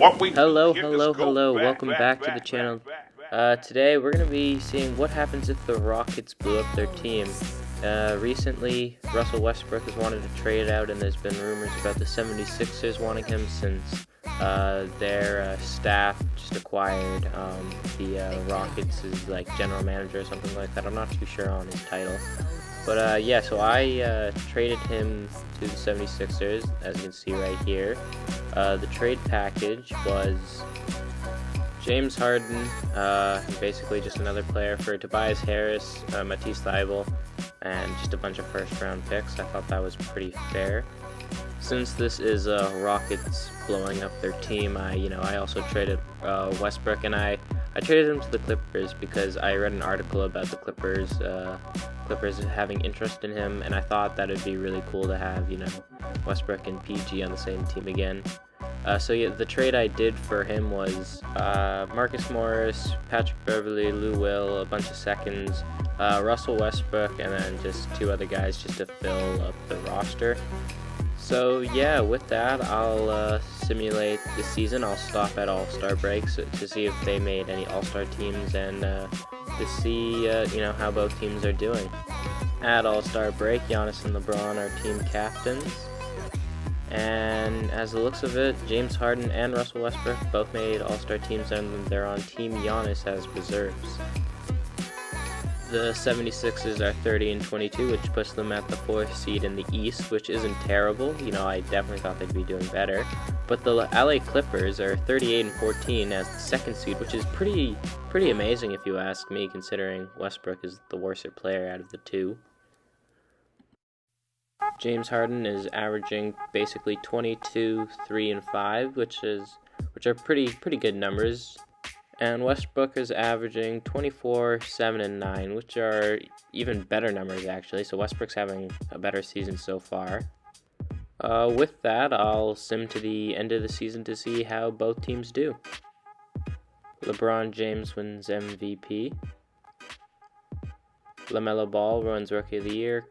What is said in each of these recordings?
Hello, welcome back to the channel. Today we're going to be seeing what happens if the Rockets blew up their team. Recently, Russell Westbrook has wanted to trade out, and there's been rumors about the 76ers wanting him since their staff just acquired the Rockets' like general manager or something like that. I'm not too sure on his title. But yeah, so I traded him to the 76ers, as you can see right here. The trade package was James Harden, basically just another player for Tobias Harris, Matisse Thybulle, and just a bunch of first-round picks. I thought that was pretty fair. Since this is Rockets blowing up their team, I also traded Westbrook, and I traded him to the Clippers because I read an article about the Clippers having interest in him, and I thought that would be really cool to have, Westbrook and PG on the same team again. So yeah, the trade I did for him was Marcus Morris, Patrick Beverley, Lou Will, a bunch of seconds, Russell Westbrook, and then just two other guys just to fill up the roster. So yeah, with that, I'll simulate the season. I'll stop at All-Star breaks to see if they made any All-Star teams and to see how both teams are doing. At All-Star break, Giannis and LeBron are team captains. And as the looks of it, James Harden and Russell Westbrook both made All-Star teams, and they're on Team Giannis as reserves. The 76ers are 30-22, which puts them at the 4th seed in the East, which isn't terrible. I definitely thought they'd be doing better. But the LA Clippers are 38-14 as the 2nd seed, which is pretty amazing if you ask me, considering Westbrook is the worst player out of the two. James Harden is averaging basically 22, 3, and 5, which are pretty good numbers. And Westbrook is averaging 24, 7, and 9, which are even better numbers actually. So Westbrook's having a better season so far. With that, I'll sim to the end of the season to see how both teams do. LeBron James wins MVP. LaMelo Ball runs Rookie of the Year.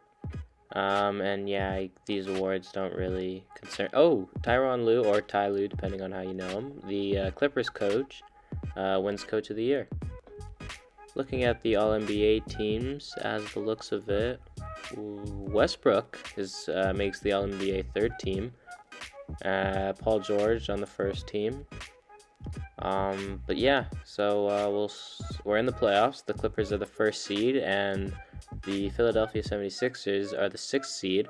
And yeah, these awards don't really concern. Oh, Tyronn Lue, or Ty Lue, depending on how you know him, the Clippers coach, wins Coach of the Year. Looking at the All-NBA teams, as the looks of it, Westbrook makes the All-NBA 3rd team. Paul George on the 1st team. But yeah, so we're in the playoffs. The Clippers are the 1st seed, and the Philadelphia 76ers are the 6th seed.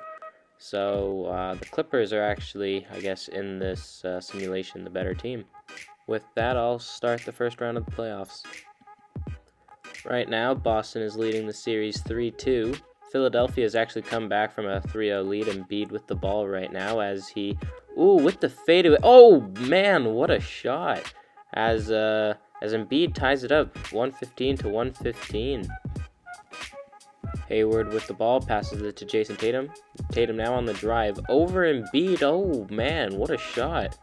So the Clippers are actually, I guess, in this simulation, the better team. With that, I'll start the first round of the playoffs. Right now, Boston is leading the series 3-2. Philadelphia has actually come back from a 3-0 lead. Embiid with the ball right now as he... Ooh, with the fadeaway. Oh, man, what a shot. As Embiid ties it up, 115-115. Hayward with the ball, passes it to Jason Tatum. Tatum now on the drive, over Embiid. Oh, man, what a shot.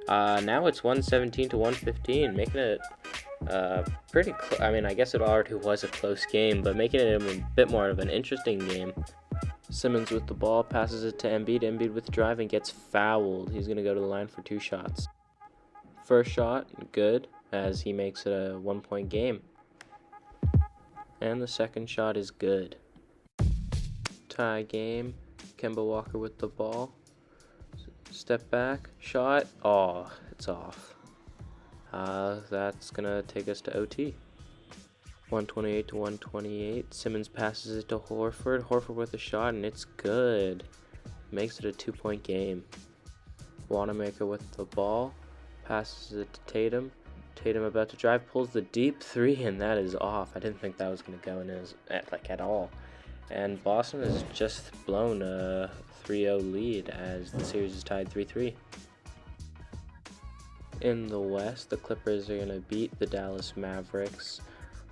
Now it's 117-115, making it pretty close. I mean, I guess it already was a close game, but making it a bit more of an interesting game. Simmons with the ball, passes it to Embiid. Embiid with the drive and gets fouled. He's going to go to the line for 2 shots. First shot, good, as he makes it a 1-point game. And the second shot is good. Tie game. Kemba Walker with the ball. Step back, shot. Oh, it's off. That's going to take us to OT. 128-128. Simmons passes it to Horford. Horford with a shot, and it's good. Makes it a 2-point game. Wanamaker with the ball. Passes it to Tatum. Tatum about to drive, pulls the deep 3, and that is off. I didn't think that was going to go in at all. And Boston has just blown a 3-0 lead as the series is tied 3-3. In the West, the Clippers are going to beat the Dallas Mavericks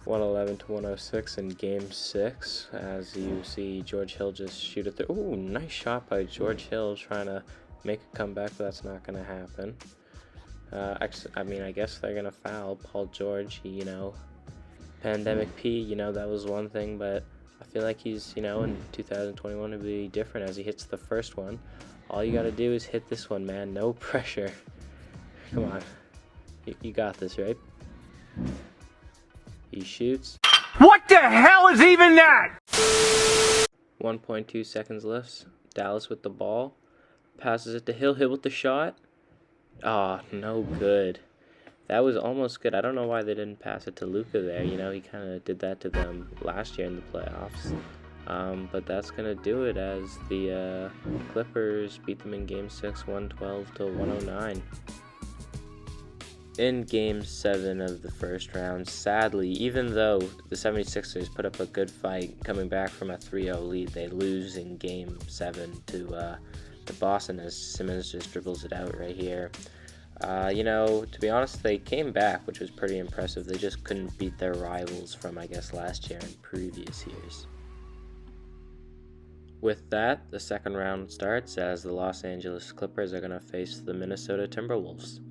111-106 in Game 6. As you see George Hill just shoot it there. Ooh, nice shot by George Hill trying to make a comeback, but that's not going to happen. I guess they're going to foul Paul George. Pandemic P, that was one thing, but I feel like he's, in 2021 it'll be different as he hits the first one. All you got to do is hit this one, man. No pressure. Come on. You got this, right? He shoots. What the hell is even that? 1.2 seconds left. Dallas with the ball. Passes it to Hill. Hill with the shot. Ah, oh, no good. That was almost good. I don't know why they didn't pass it to Luka there. You know, he kind of did that to them last year in the playoffs. But that's going to do it as the Clippers beat them in Game 6, 112 to 109. In Game 7 of the first round, sadly, even though the 76ers put up a good fight coming back from a 3-0 lead, they lose in Game 7 to Boston as Simmons just dribbles it out right here. You know, to be honest, they came back, which was pretty impressive. They just couldn't beat their rivals from, I guess, last year and previous years. With that, the second round starts as the Los Angeles Clippers are going to face the Minnesota Timberwolves.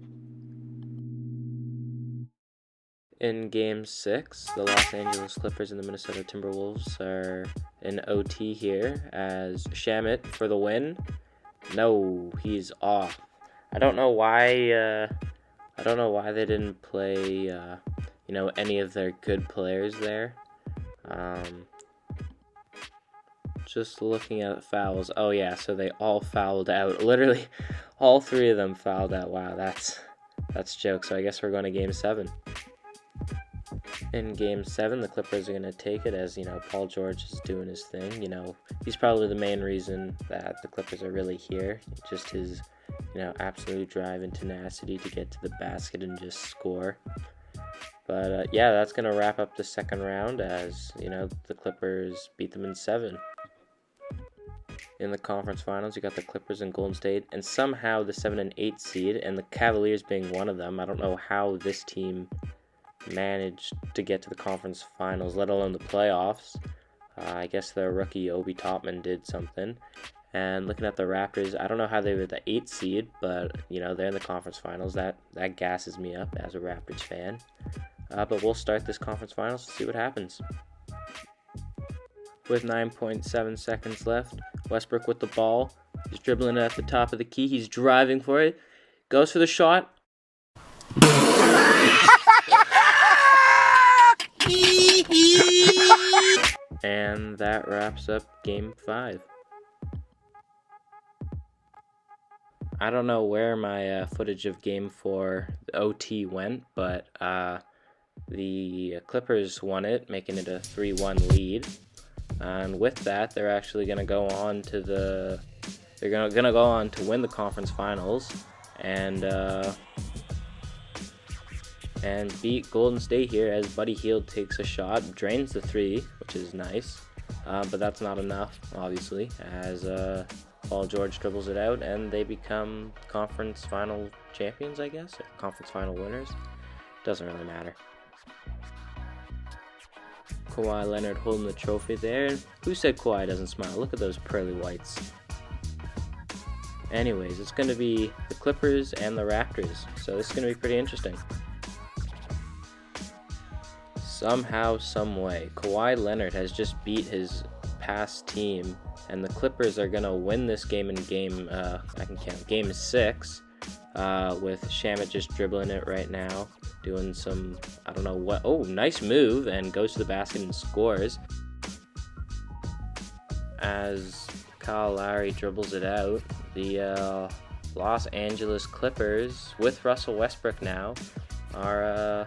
In Game 6, the Los Angeles Clippers and the Minnesota Timberwolves are in OT here as Shamet for the win. No, he's off. I don't know why they didn't play you know, any of their good players there. Just looking at fouls. Oh yeah, so they all fouled out. Literally all three of them fouled out. Wow, that's joke. So I guess we're going to Game 7. In Game 7, the Clippers are going to take it as, you know, Paul George is doing his thing. You know, he's probably the main reason that the Clippers are really here. Just his, you know, absolute drive and tenacity to get to the basket and just score. But, yeah, that's going to wrap up the second round as, you know, the Clippers beat them in 7. In the conference finals, you got the Clippers and Golden State, and somehow the 7 and 8 seed, and the Cavaliers being one of them. I don't know how this team managed to get to the conference finals, let alone the playoffs. I guess their rookie Obi Toppin did something. And looking at the Raptors, I don't know how they were the 8th seed, but you know, they're in the conference finals. That gasses me up as a Raptors fan. But we'll start this conference finals to see what happens. With 9.7 seconds left, Westbrook with the ball. He's dribbling it at the top of the key. He's driving for it. Goes for the shot. And that wraps up Game 5. I don't know where my footage of Game 4 OT went, but the Clippers won it, making it a 3-1 lead. And with that, they're actually going to go on to win the conference finals and beat Golden State here as Buddy Hield takes a shot, drains the 3, which is nice, but that's not enough, obviously, as Paul George dribbles it out, and they become conference final champions, I guess, or conference final winners. Doesn't really matter. Kawhi Leonard holding the trophy there. Who said Kawhi doesn't smile? Look at those pearly whites. Anyways, it's going to be the Clippers and the Raptors, so this is going to be pretty interesting. Somehow, someway, Kawhi Leonard has just beat his past team, and the Clippers are going to win this game in Game 6, with Shamet just dribbling it right now, doing some, I don't know what, oh, nice move, and goes to the basket and scores. As Kyle Lowry dribbles it out, the Los Angeles Clippers, with Russell Westbrook now, are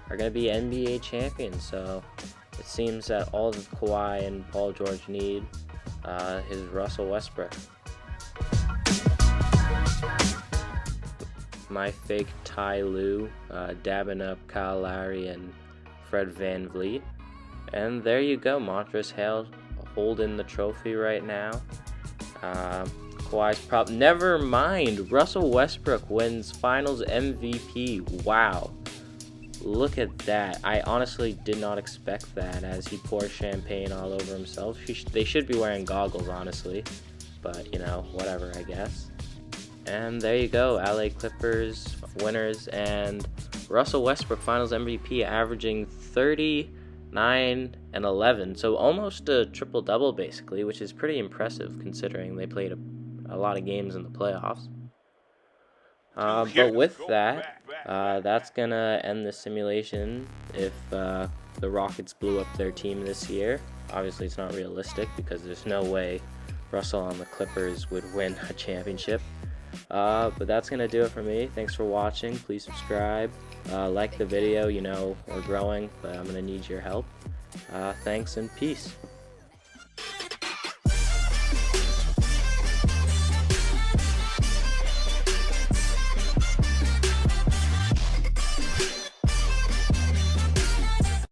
going to be NBA champions. So it seems that all that Kawhi and Paul George need is Russell Westbrook. My fake Ty Lue dabbing up Kyle Lowry and Fred VanVleet. And there you go, Montrezl Harrell holding the trophy right now. Kawhi's never mind, Russell Westbrook wins Finals MVP. Wow. Look at that. I honestly did not expect that as he pours champagne all over himself. They should be wearing goggles, honestly. But, you know, whatever, I guess. And there you go, LA Clippers winners, and Russell Westbrook Finals MVP, averaging 39 and 11. So almost a triple-double, basically, which is pretty impressive considering they played a lot of games in the playoffs. But with that, that's gonna end the simulation if the Rockets blew up their team this year. Obviously, it's not realistic because there's no way Russell on the Clippers would win a championship. But that's gonna do it for me. Thanks for watching. Please subscribe, like the video. You know, we're growing, but I'm gonna need your help. Thanks and peace.